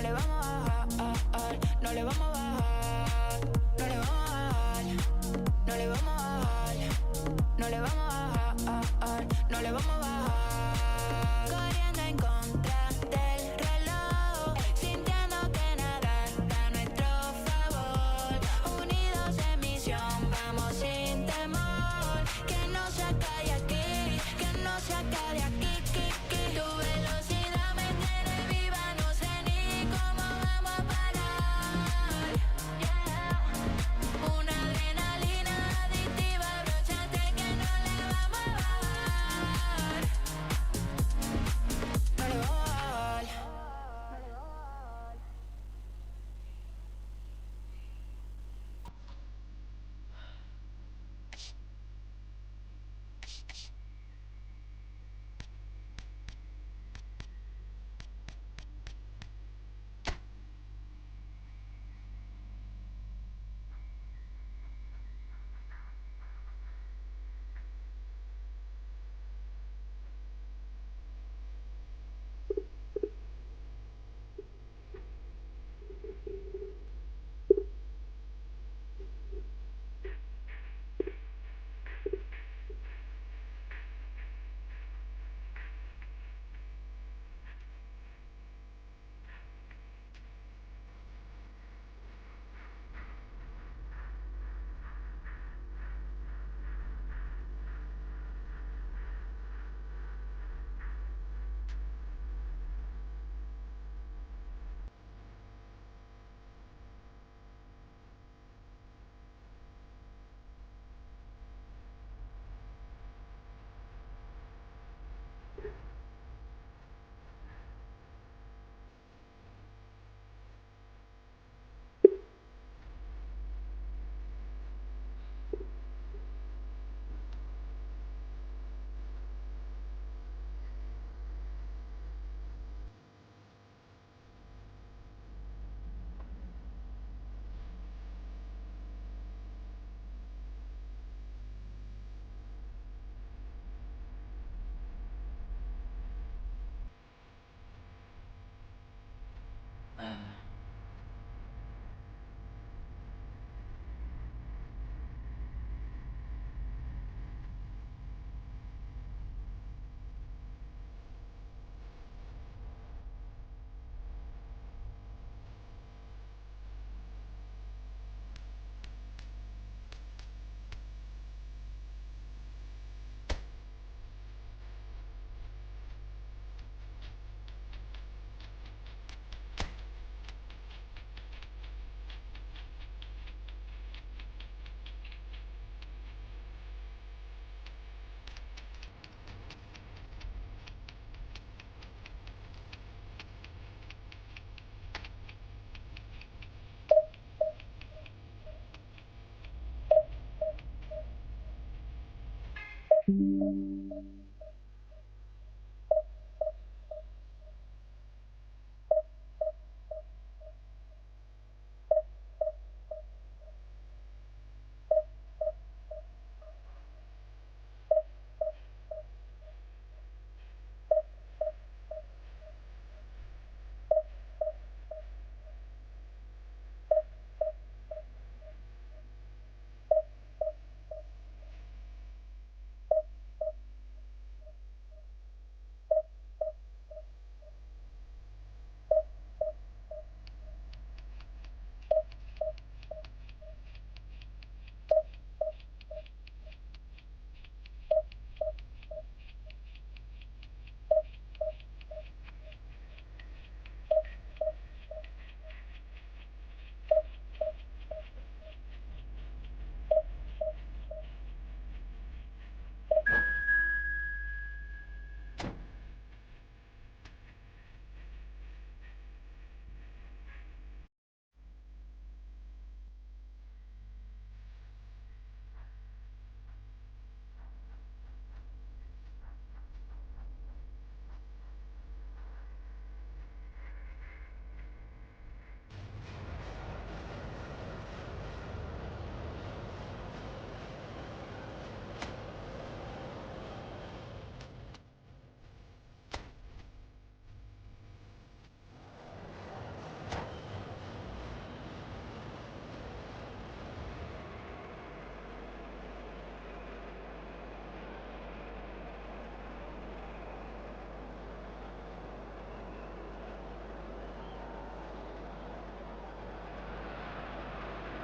no le vamos a bajar, no le vamos a bajar, no le vamos a bajar, no le vamos a bajar, no le vamos a bajar, no le vamos a bajar. Corriendo en contra del reloj, sintiendo que nada está a nuestro favor. Unidos en misión, vamos sin temor. Que no se acabe aquí, que no se acabe aquí. Tu velocidad me tiene viva, no sé ni cómo vamos a parar. Una adrenalina adictiva, abróchate que no le vamos a bajar. No le vamos a bajar.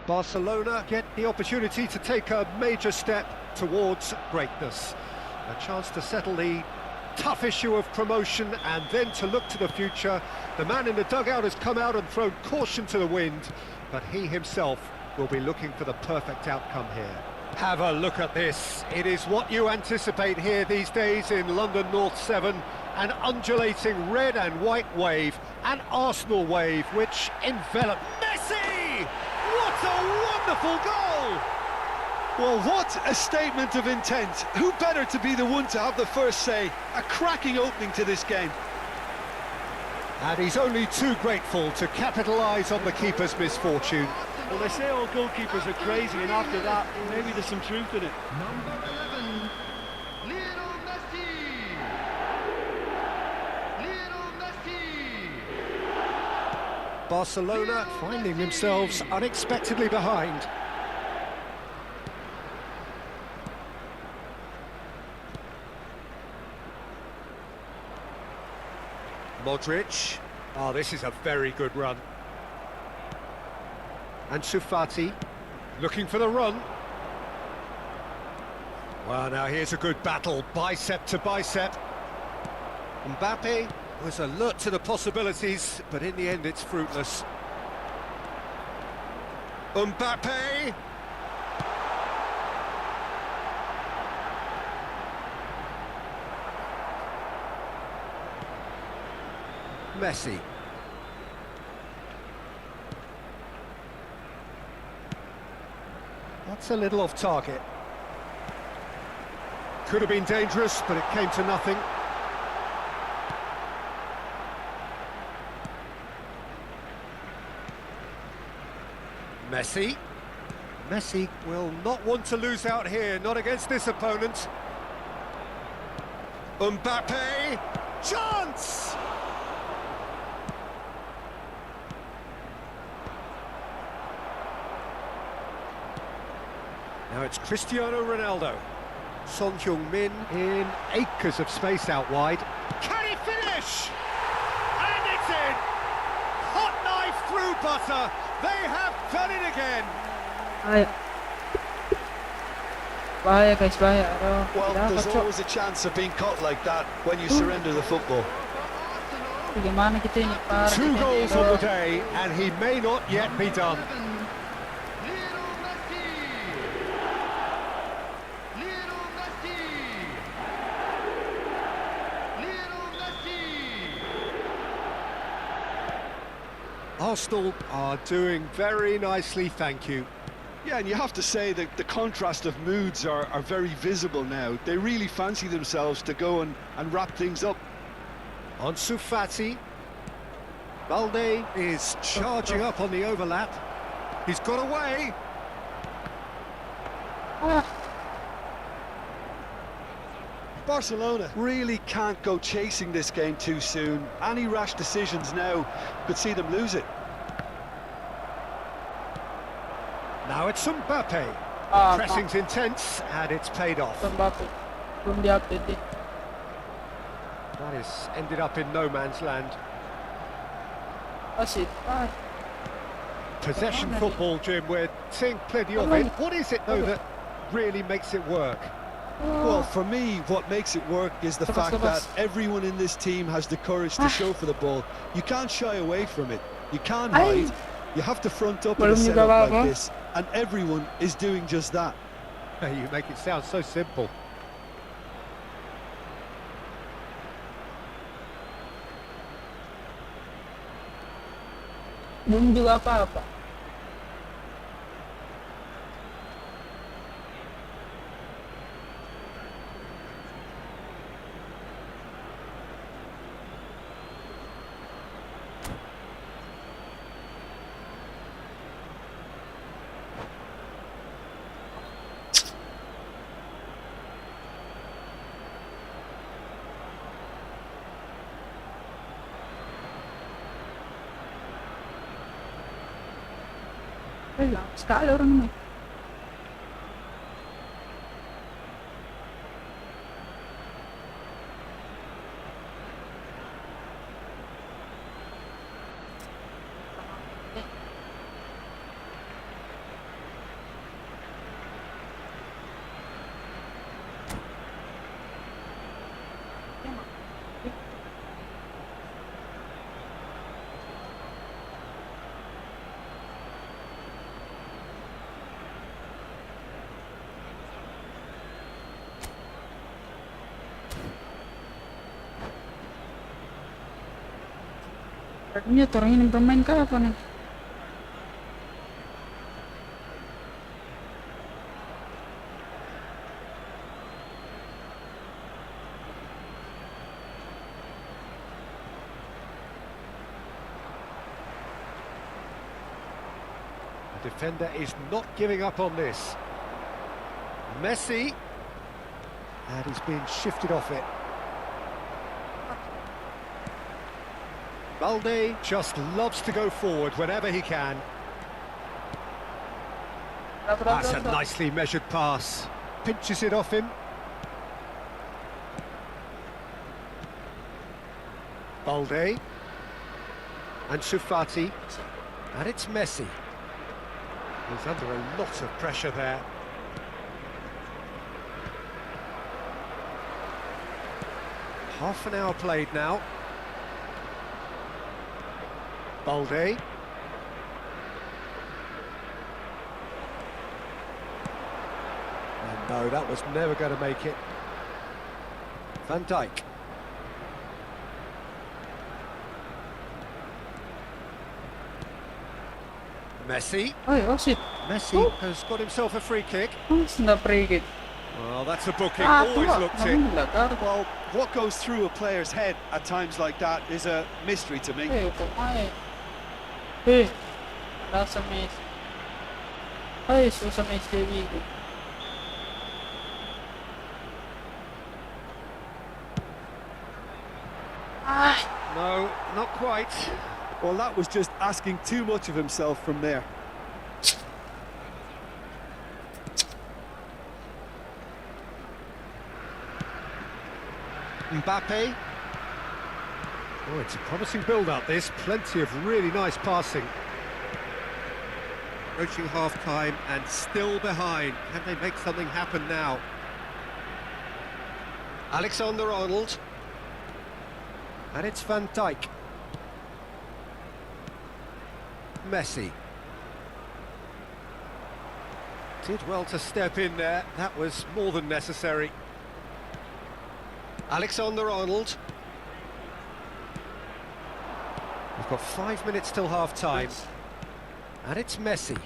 Barcelona get the opportunity to take a major step towards greatness. A chance to settle the tough issue of promotion and then to look to the future. The man in the dugout has come out and thrown caution to the wind, but he himself will be looking for the perfect outcome here. Have a look at this. It is what you anticipate here these days in London North 7. An undulating red and white wave, an Arsenal wave which enveloped Messi! What a wonderful goal! Well, what a statement of intent. Who better to be the one to have the first say? A cracking opening to this game. And he's only too grateful to capitalise on the keeper's misfortune. Well, they say all goalkeepers are crazy, and after that, maybe there's some truth in it. Number 11, Lionel Messi. Lionel Messi. Barcelona finding themselves unexpectedly behind. Modric. Oh, this is a very good run. And Sufati looking for the run. Well, now here's a good battle, bicep to bicep. Mbappe was alert to the possibilities, but in the end it's fruitless. Mbappe! Messi. That's a little off target. Could have been dangerous, but it came to nothing. Messi. Messi will not want to lose out here, not against this opponent. Mbappe! Chance! Now it's Cristiano Ronaldo. Son Heung-min in acres of space out wide. Can he finish? And it's in! Hot knife through butter. They have done it again. Bahaya guys, bahaya. Well, there's always a chance of being caught like that when you surrender the football. Bagaimana kita ini, Pak? 2 goals on the day, and he may not yet be done. Lionel Messi. Lionel Messi. Lionel Messi. Arsenal are doing very nicely, thank you. Yeah, and you have to say that the contrast of moods are very visible now. They really fancy themselves to go and wrap things up. Ansu Fati. Balde is charging up on the overlap. He's got away. Barcelona really can't go chasing this game too soon. Any rash decisions now could see them lose it. Now it's Mbappe. Pressing's intense, and it's paid off. Mbappe belum diupdate. That has ended up in no man's land. Asyik. Possession football, Jim, we're seeing plenty of it. What is it, though, that really makes it work? Well, for me, what makes it work is the fact that everyone in this team has the courage to show for the ball. You can't shy away from it. You can't hide. You have to front up in a setup like this, and everyone is doing just that. You make it sound so simple. Belum juga apa-apa. Sekali orang ini. Mute orang ini bermain kapan nih? The defender is not giving up on this. Messi. And he's being shifted off it. Balde just loves to go forward whenever he can. That's a nicely measured pass. Pinches it off him. Balde. And Shufati. And it's Messi. He's under a lot of pressure there. Half an hour played now. Balde. And no, that was never going to make it. Van Dijk. Messi. Oh ja, shit. Messi has got himself a free kick. It's not free kick. Well, that's a booking. Ah, Always tuh, looked in. Well, what goes through a player's head at times like that is a mystery to me. Hey, pemain. Hey, rasa Messi. Hey, susah Messi gitu. Ah, No, not quite. Well, that was just asking too much of himself from there. Mbappe. Oh, it's a promising build-up, this. Plenty of really nice passing. Approaching half-time and still behind. Can they make something happen now? Alexander-Arnold. And it's Van Dijk. Messi. Did well to step in there. That was more than necessary. Alexander-Arnold. We've got 5 minutes till half-time. And it's Messi.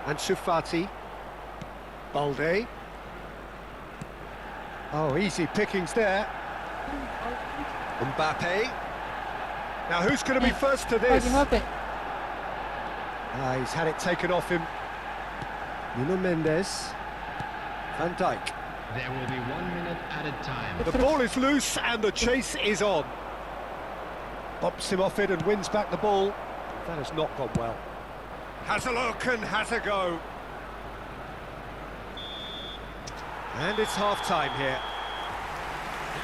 And Shufati. Balde. Oh, easy pickings there. Mbappe. Now, who's going to be first to this? He's had it taken off him. Nuno Mendes. Van Dijk. There will be 1 minute added time. The ball is loose and the chase is on. Bops him off it and wins back the ball. That has not gone well. Has a look and has a go. And it's half-time here.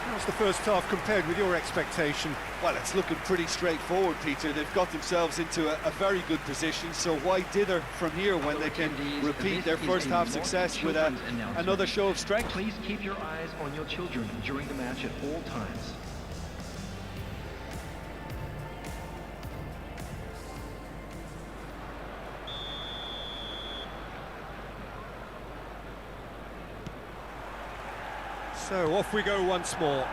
How's the first half compared with your expectation? Well, it's looking pretty straightforward, Peter. They've got themselves into a very good position, so why dither from here when they can repeat their first half success with another show of strength? Please keep your eyes on your children during the match at all times. So off we go once more.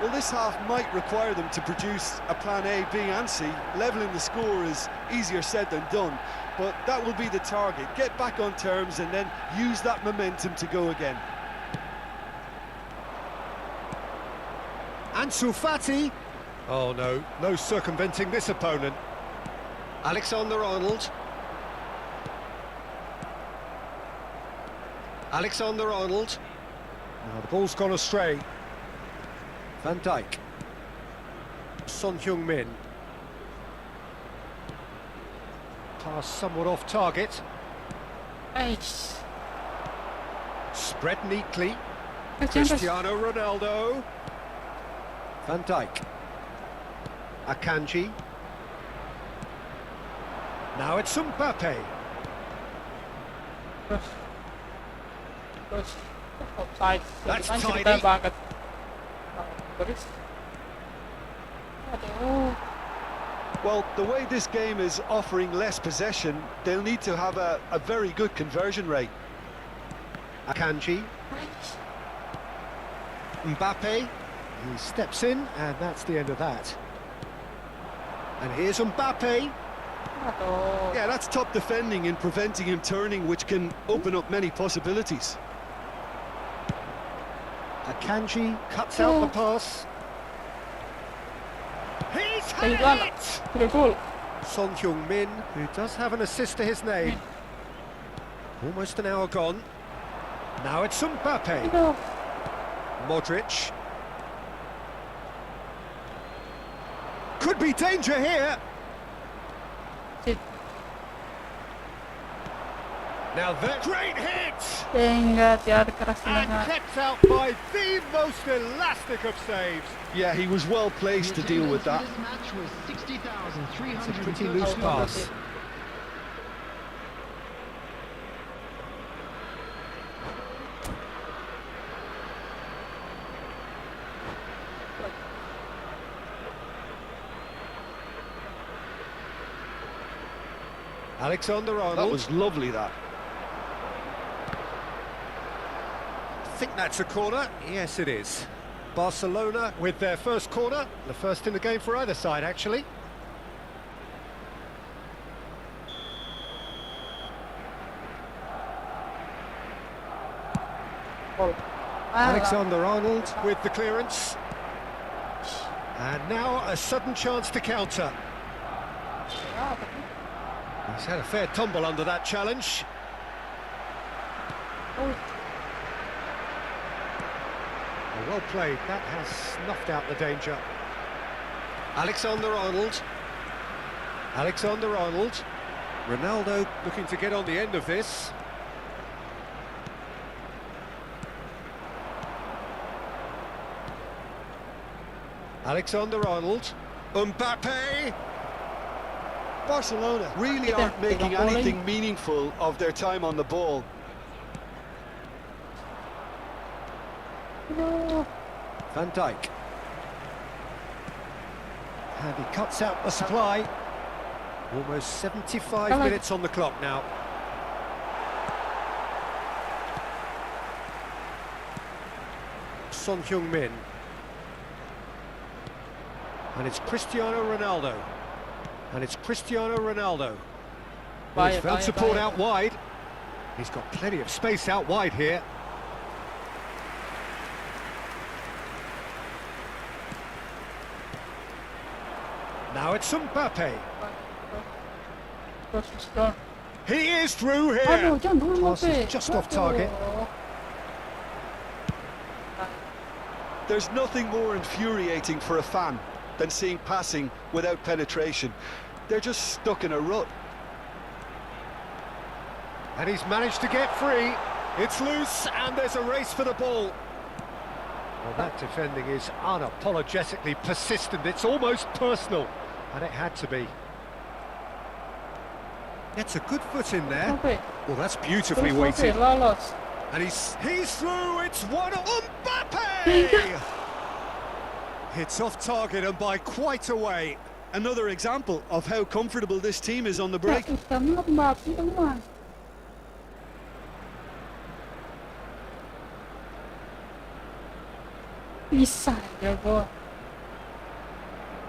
Well, this half might require them to produce a plan A, B and C. Levelling the score is easier said than done, but that will be the target. Get back on terms and then use that momentum to go again. Ansu Fati. Oh no, no circumventing this opponent. Alexander-Arnold. Alexander-Arnold. Now the ball's gone astray. Van Dijk. Son Heung-min. Pass somewhat off target. Nice. Spread neatly. Cristiano Ronaldo. Van Dijk. Akanji. Now it's Mbappe. Terus offside. That's Kan tidy. cerita banget. Terus. Aduh. Well, the way this game is offering less possession, they'll need to have a very good conversion rate. Akanji. Mbappe. He steps in, and that's the end of that. And here's Mbappe. Aduh. Yeah, that's top defending and preventing him turning, which can open up many possibilities. Akanji cuts out the pass. He's had Kailan. it! Sudah gol. Son Heung-min, who does have an assist to his name. Almost an hour gone. Now it's Mbappe. Aduh. Modric. Could be danger here. Shit. Now that great hit! Enggak, tiada keras And banget. kept out by the most elastic of saves. Yeah, he was well placed to deal with that. This match was It's a 60,300. pretty loose pass. Alexander-Arnold. That was lovely, that. I think that's a corner. Yes, it is. Barcelona with their first corner. The first in the game for either side, actually. Gol. Alexander-Arnold with the clearance. And now a sudden chance to counter. He's had a fair tumble under that challenge. Oh, Well played. That has snuffed out the danger. Alexander-Arnold. Alexander-Arnold. Ronaldo looking to get on the end of this. Alexander-Arnold. Mbappe. Barcelona really aren't making anything meaningful of their time on the ball. no. Van Dijk. And he cuts out the supply. Almost 75 minutes on the clock now. Son Heung-min. And it's Cristiano Ronaldo. And it's Cristiano Ronaldo. Well, he's found support out wide. He's got plenty of space out wide here. Now it's Mbappe. He is through here. Aduh, jangan dulu Pass is Mbappe. just off target. Aduh. There's nothing more infuriating for a fan than seeing passing without penetration. They're just stuck in a rut. And he's managed to get free. It's loose and there's a race for the ball. Well, that defending is unapologetically persistent. It's almost personal. And it had to be. Gets a good foot in there. Mbappe. Well, that's beautifully Terus Mbappe, weighted. lolos. And he's through. It's one. Mbappe! It's off target and by quite a way. Another example of how comfortable this team is on the break. Susah banget Mbappe, teman. Bisa ya gol.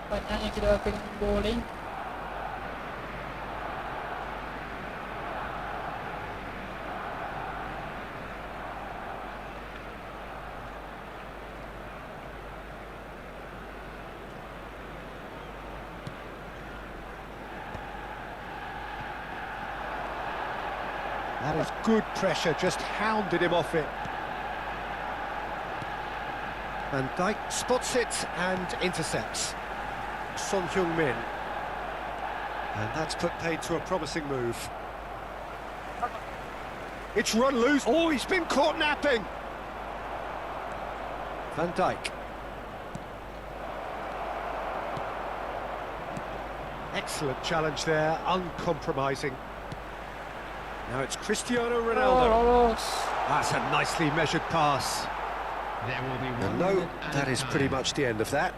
Banyak yang tidak pengen bowling. That is good pressure, just hounded him off it. Van Dijk spots it and intercepts. Son Heung-min. And that's put paid to a promising move. It's run loose. Oh, he's been caught napping. Van Dijk. Excellent challenge there, uncompromising. Now it's Cristiano Oh, Ronaldo. lolos. That's a nicely measured pass. There will be And one no, minute at that a is pretty time. much the end of that.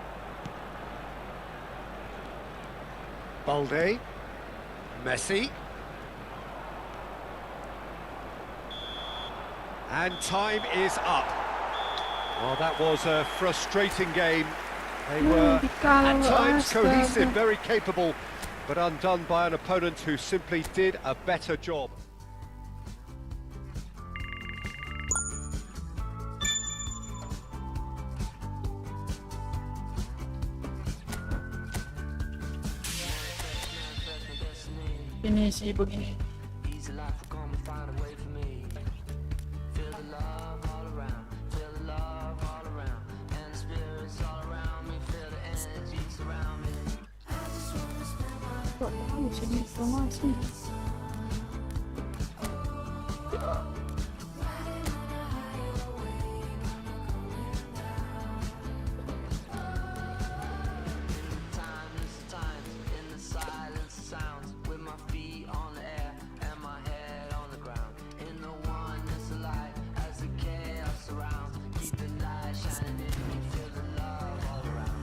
Balde. Messi. And time is up. Well, that was a frustrating game. They were at times cohesive, very capable, but undone by an opponent who simply did a better job. Ini sih begini. Easy life will come and find a way for me. Feel the love all around, feel the love all around, and the spirits all around me, feel the energy surround me. Kok tahu sini informasi? Time is the time, in the silence of sounds, with my feet on the air and my head on the ground. In the oneness of light, as the chaos surrounds, keep the light shining in me, feel the love all around.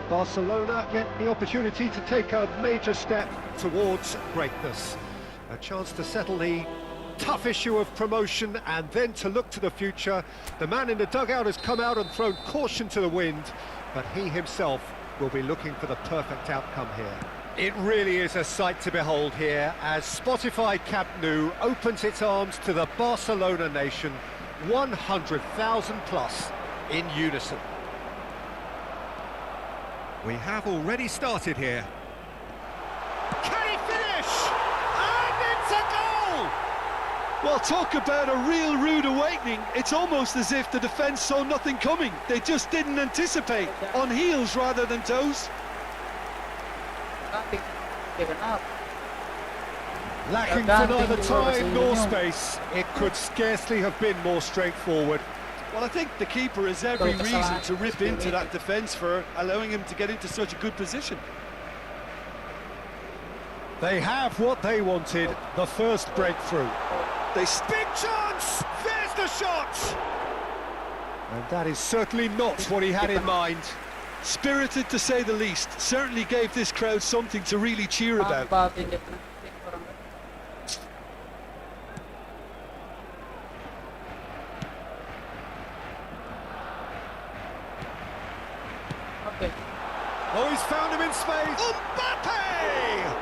Barcelona get the opportunity to take a major step towards greatness. A chance to settle the tough issue of promotion and then to look to the future. The man in the dugout has come out and thrown caution to the wind, but he himself will be looking for the perfect outcome here. It really is a sight to behold here as Spotify Camp Nou opens its arms to the Barcelona nation, 100,000 plus in unison. We have already started here. Can he finish? And it's a goal! Well, talk about a real rude awakening. It's almost as if the defence saw nothing coming. They just didn't anticipate. On heels rather than toes. Lacking for neither time nor space, it could scarcely have been more straightforward. Well, I think the keeper has every reason to rip into that defence for allowing him to get into such a good position. They have what they wanted, the first breakthrough. Big chance! There's the shot! And that is certainly not what he had in mind. Spirited to say the least. Certainly gave this crowd something to really cheer about. Oh, he's found him in space. Mbappe!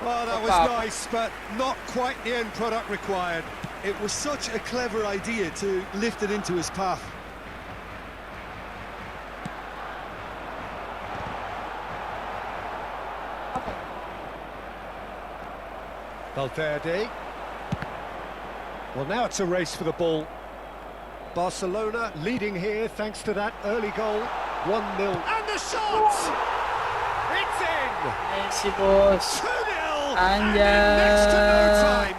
Oh, that was nice, but not quite the end product required. It was such a clever idea to lift it into his path. Valverde. Well, now it's a race for the ball. Barcelona leading here thanks to that early goal. 1-0. And the shot! It's in! Messi bos. 2-0! And in next to no time.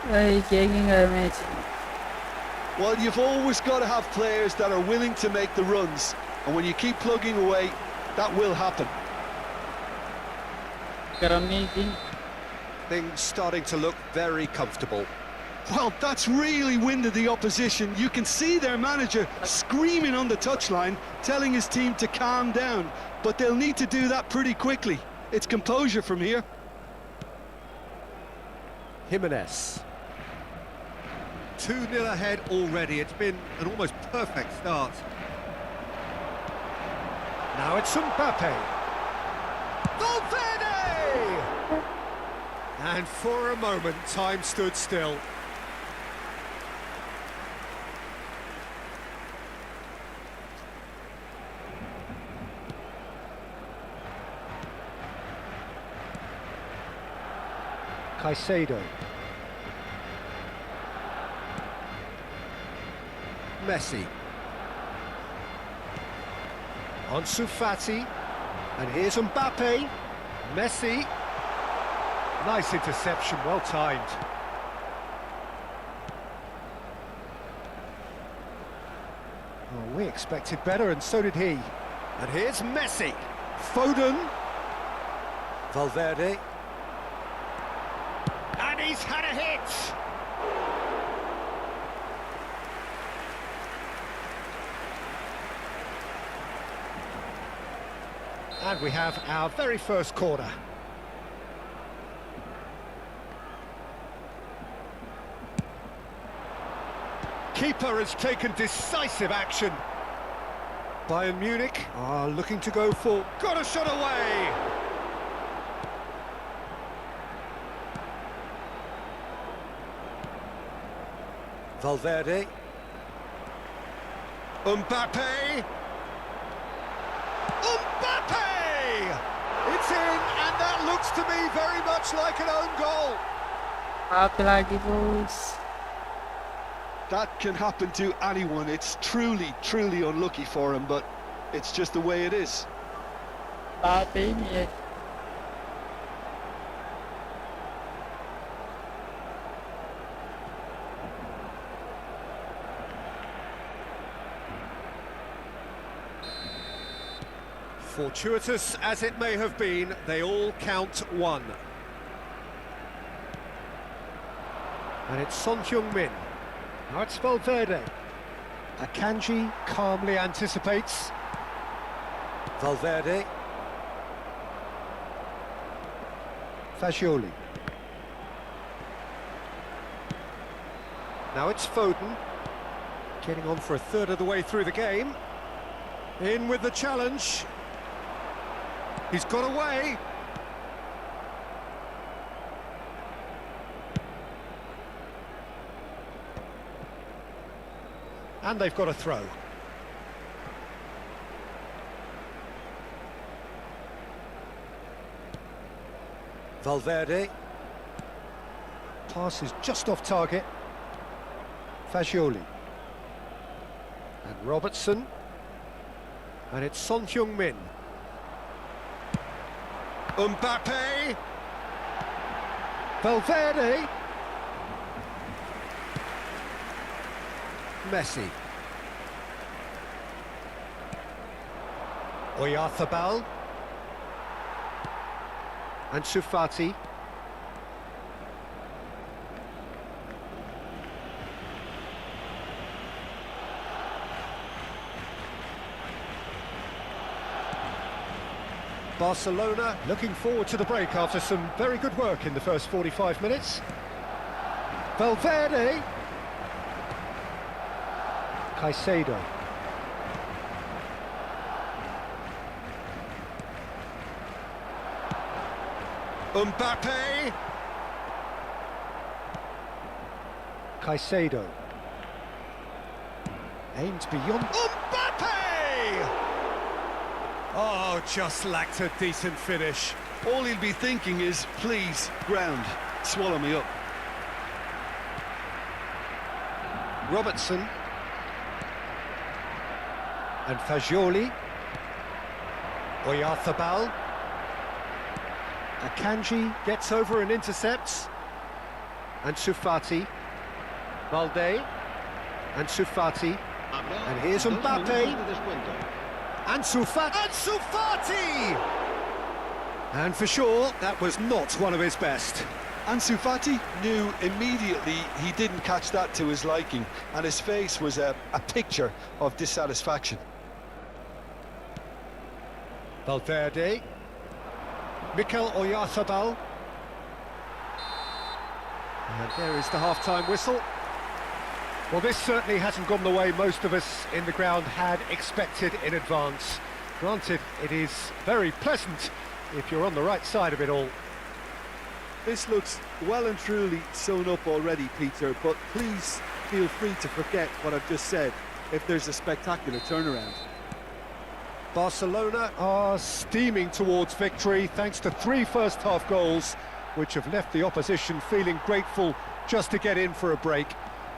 Ay, kicking Messi. Well, you've always got to have players that are willing to make the runs, and when you keep plugging away, that will happen. Things starting to look very comfortable. Well, that's really winded the opposition. You can see their manager screaming on the touchline, telling his team to calm down, but they'll need to do that pretty quickly. It's composure from here. Jimenez. 2-0 ahead already. It's been an almost perfect start. Now it's Mbappe. Valverde! And for a moment, time stood still. Caicedo. Messi. Ansu Fati. And here's Mbappe. Messi. Nice interception, well timed. Oh, we expected better, and so did he. And here's Messi. Foden. Valverde. And he's had a hit! And we have our very first corner. Keeper has taken decisive action. Bayern Munich are looking to go for... Got a shot away! Valverde. Mbappe! Mbappe! It's in, and that looks to me very much like an own goal. Apa lagi bos? That can happen to anyone. It's truly, truly unlucky for him, but it's just the way it is. Apa ini? Fortuitous as it may have been, they all count one. And it's Son Heung-min. Now it's Valverde. Akanji calmly anticipates. Valverde. Fagioli. Now it's Foden. Getting on for a third of the way through the game. In with the challenge. He's got away. And they've got a throw. Valverde. Pass is just off target. Fagioli. And Robertson. And it's Son Heung-min. Mbappe. Valverde. Messi. Oyarzabal. Ansu Fati. Barcelona looking forward to the break after some very good work in the first 45 minutes. Valverde. Caicedo. Mbappe. Caicedo. Aimed beyond. Mbappe! Oh, just lacked a decent finish. All he'll be thinking is, please, ground, swallow me up. Robertson. And Fagioli. Oyarzabal. Akanji gets over and intercepts. And Sufati. Balde. And Sufati. And here's Mbappe. And Sufati! And for sure, that was not one of his best. Ansu Fati knew immediately he didn't catch that to his liking, and his face was a picture of dissatisfaction. Valverde. Mikel Oyarzabal. And there is the half-time whistle. Well, this certainly hasn't gone the way most of us in the ground had expected in advance. Granted, it is very pleasant if you're on the right side of it all. This looks well and truly sewn up already, Peter, but please feel free to forget what I've just said if there's a spectacular turnaround. Barcelona are steaming towards victory thanks to 3 first-half goals, which have left the opposition feeling grateful just to get in for a break.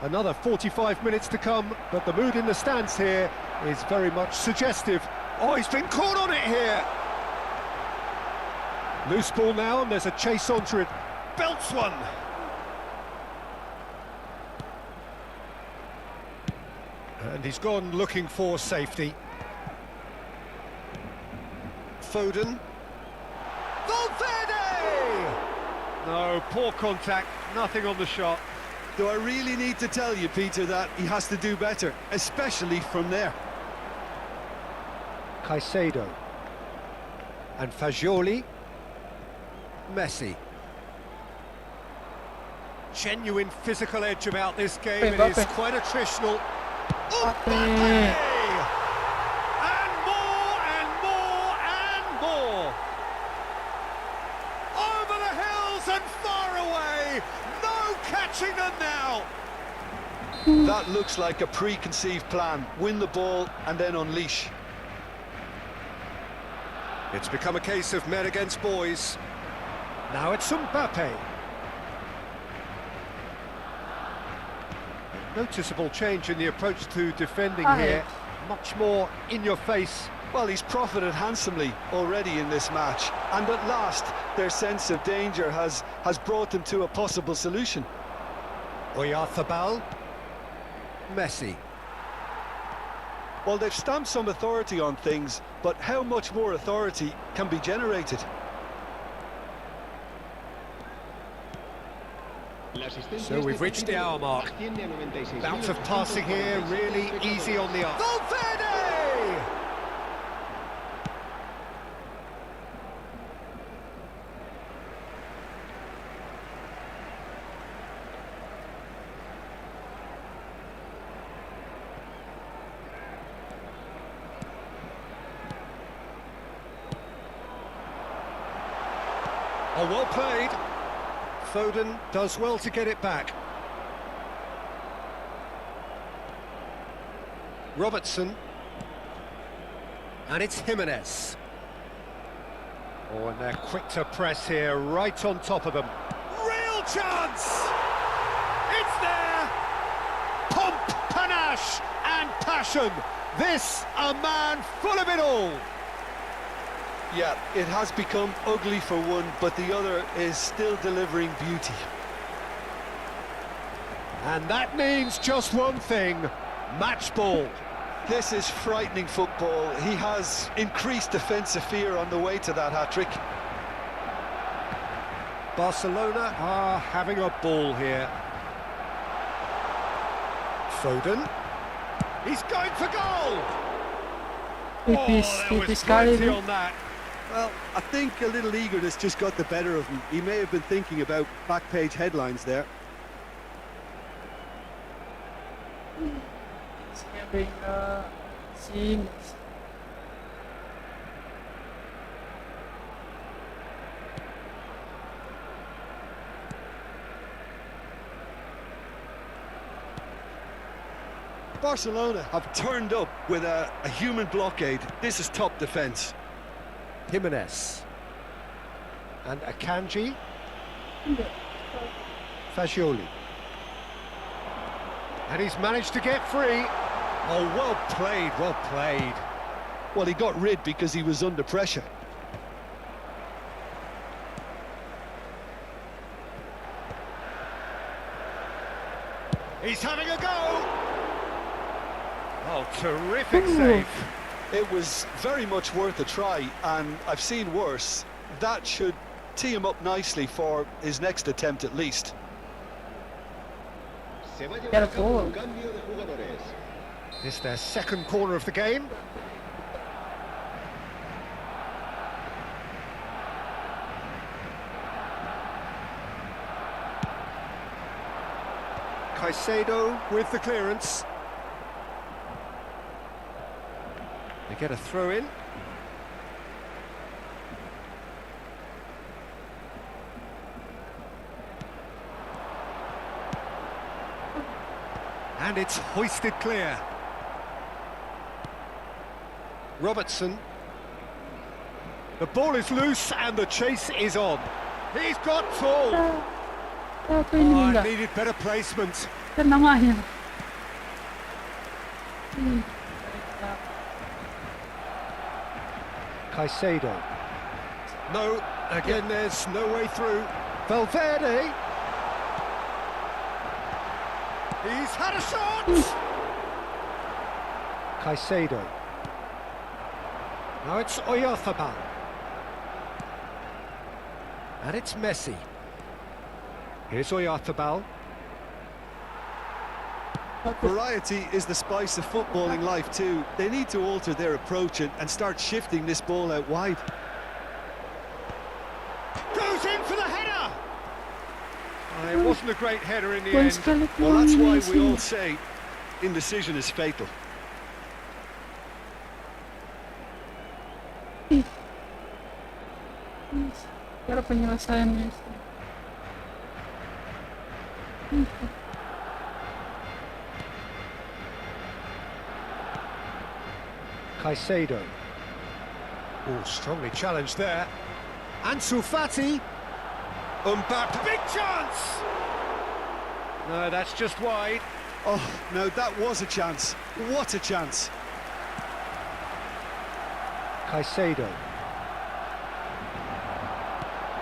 Another 45 minutes to come, but the mood in the stands here is very much suggestive. Oh, he's been caught on it here! Loose ball now, and there's a chase onto it. Belts one! And he's gone looking for safety. Foden. Valverde! No, poor contact, nothing on the shot. Do I really need to tell you, Peter, that he has to do better, especially from there? Caicedo. And Fagioli. Messi. Genuine physical edge about this game. It is quite attritional. Mbappe! And more and more and more. Over the hills and far away. No catching them now. That looks like a preconceived plan. Win the ball and then unleash. It's become a case of men against boys. Now it's Mbappe. Noticeable change in the approach to defending here. Much more in your face. Well, he's profited handsomely already in this match, and at last their sense of danger has brought them to a possible solution. Oyarzabal. Messi. Well, they've stamped some authority on things, but how much more authority can be generated? So we've reached the hour mark. Bout of passing here, really easy on the arm. Valverde! Oh, well played. Foden does well to get it back. Robertson. And it's Jimenez. Oh, and they're quick to press here, right on top of them. Real chance! It's there! Pomp, panache and passion. This, a man full of it all. Yeah, it has become ugly for one, but the other is still delivering beauty. And that means just one thing, match ball. This is frightening football. He has increased defensive fear on the way to that hat-trick. Barcelona are having a ball here. Foden. He's going for goal! Oh, there was plenty on that. Well, I think a little eagerness just got the better of him. He may have been thinking about back-page headlines there. Barcelona have turned up with a human blockade. This is top defence. Jimenez. And Akanji. Fagioli. And he's managed to get free. Oh, well played, well played. Well, he got rid because he was under pressure. He's having a go. Oh, terrific save. It was very much worth a try, and I've seen worse. That should tee him up nicely for his next attempt at least. Get a ball. It's their second corner of the game. Caicedo with the clearance. They get a throw in. And it's hoisted clear. Robertson. The ball is loose and the chase is on. He's got tall. Oh, needed better placement. Kan na nga yan. Caicedo. No, again there's no way through. Valverde. He's had a shot! Caicedo. Now it's Oyarzabal. And it's Messi. Here's Oyarzabal. Variety is the spice of footballing life too. They need to alter their approach and start shifting this ball out wide. Goes in for the header! It wasn't a great header in the end. Well, that's why we all say indecision is fatal. Pero penyelesaian Messi. Caicedo. Oh, strongly challenged there. Ansu Fati. Mbappe. Big chance! No, that's just wide. Oh, no, that was a chance. What a chance. Caicedo.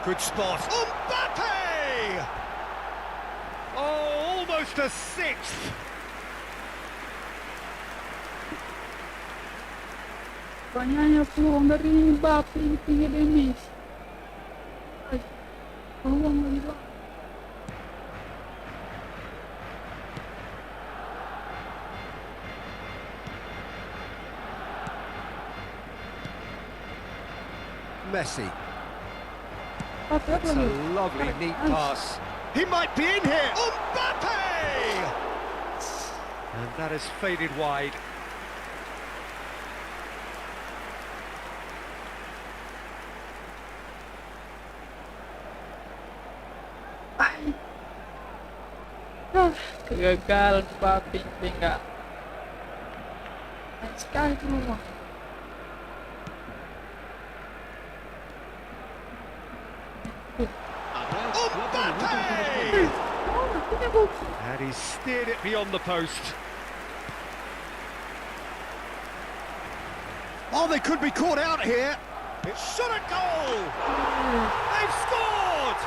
Good spot. Mbappe! Oh, almost a sixth. Banyaknya peluang dari Mbappe di pinggir Messi. Peluang lagi bang. Messi. That's a lovely, neat pass. He might be in here. Mbappe! And that has faded wide. Gagal Mbappe enggak. Sekali peluang. And he steered it beyond the post. Oh, they could be caught out here. It should have goal. They've scored.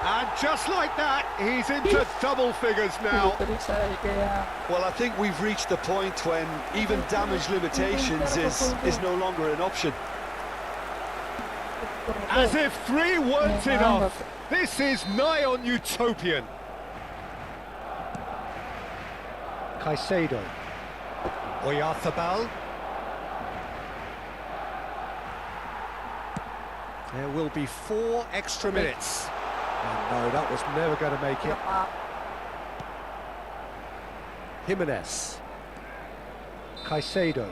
And just like that, he's into double figures now. Well, I think we've reached the point when even damage limitations is no longer an option. As if 3 weren't enough. This is nigh on utopian. Caicedo. Oyarzabal. There will be 4 extra minutes. Oh, no, that was never going to make it. Jimenez. Caicedo.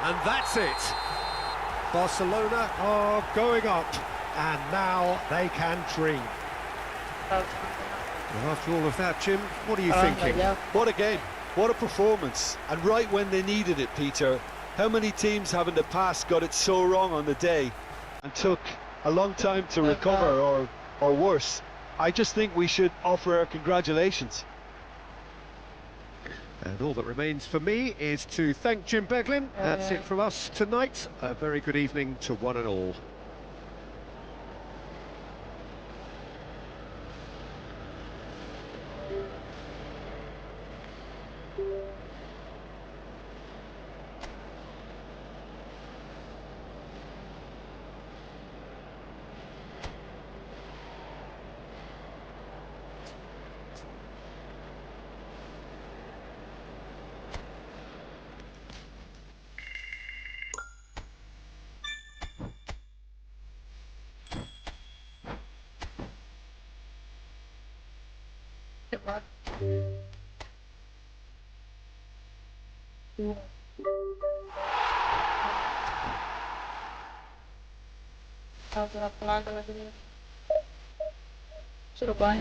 And that's it. Barcelona are going up, and now they can dream. Well, after all of that, Jim, what are you thinking? What a game, what a performance, and right when they needed it, Peter. How many teams have in the past got it so wrong on the day and took a long time to recover, or worse? I just think we should offer our congratulations. And all that remains for me is to thank Jim Beglin. That's it from us tonight. A very good evening to one and all. Cepat. Tuh. Tahu berapa lagi sudah banyak.